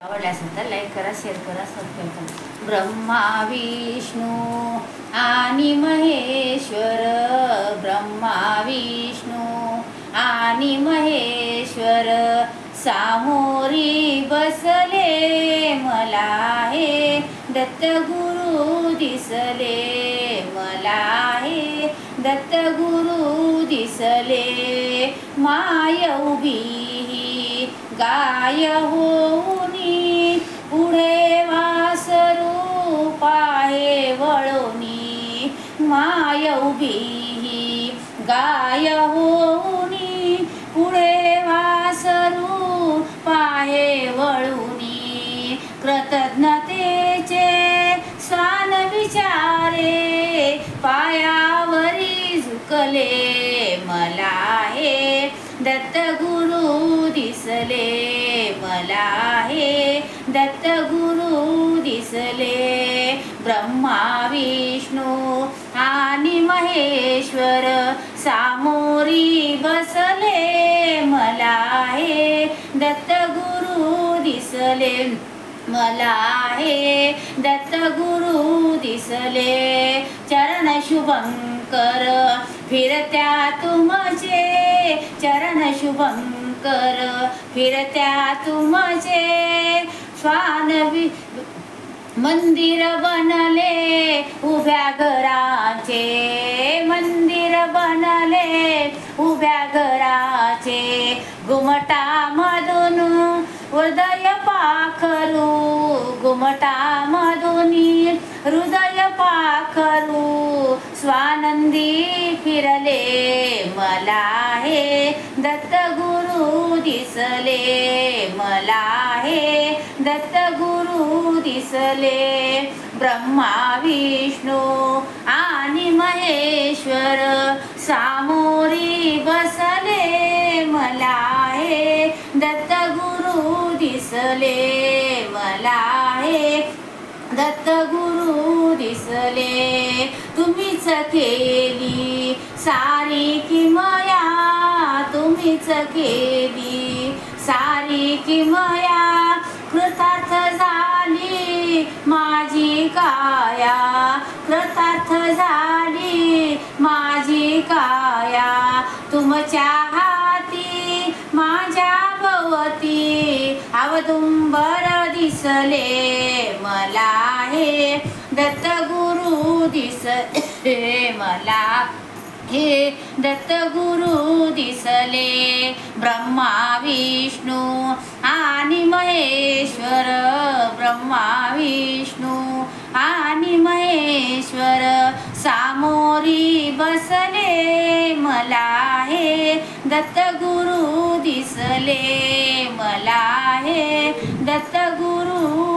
आवडला असेल तर लाईक करा, शेअर करा, सबस्क्राईब करा। ब्रह्मा विष्णू आणि महेश्वर, ब्रह्मा विष्णू आणि महेश्वर सामोरी बसले मला हे दत्त गुरु दिसले, मला हे दत्त गुरु दिसले। माय उभी गाय होऊनी पुढे वासरू पाहे वळोनी, माय उभी गाय होऊनी पुढे वासरू पाहे वळोनी। कृतज्ञतेचे स्वान विचारे पायावरी झुकले मला हे दत्त गुरु दिसले, मला हे दत्त गुरु दिसले। ब्रह्मा विष्णू आणि महेश्वर सामोरी बसले मला हे दत्त गुरु दिसले, मला हे दत्त गुरु दिसले। चरण शुभंकर फिरत्या तुमचे, चरण शुभंकर फिरत्या तुमचे। स्वान मंदिर बनले उभ्या घराचे, मंदिर बनले उभ्या घराचे। घुमटामधून हृदय पाखरू, घुमटामधून हृदय पाखरू स्वानंदी फिरले मला हे दत्त गुरु दिसले, मला हे दत्त गुरु दिसले। ब्रह्मा विष्णू आणि महेश्वर सामोरी बसले मला हे दत्त गुरु दिसले, मला हे दत्त गुरु दिसले। तुम्हीच केली सारी किमया, तुम्हीच केली सारी किमया। कृतार्थ झाली माझी काया, कृतार्थ झाली माझी काया। तुमच्या हाती माझ्या भवती अवदुंबर दिसले मला हे दत्त गुरु दिसले, मला हे दत्त गुरु दिसले। ब्रह्मा विष्णू आणि महेश्वर, ब्रह्मा विष्णू आणि महेश्वर सामोरी बसले मला हे दत्त गुरु दिसले, मला हे दत्त गुरु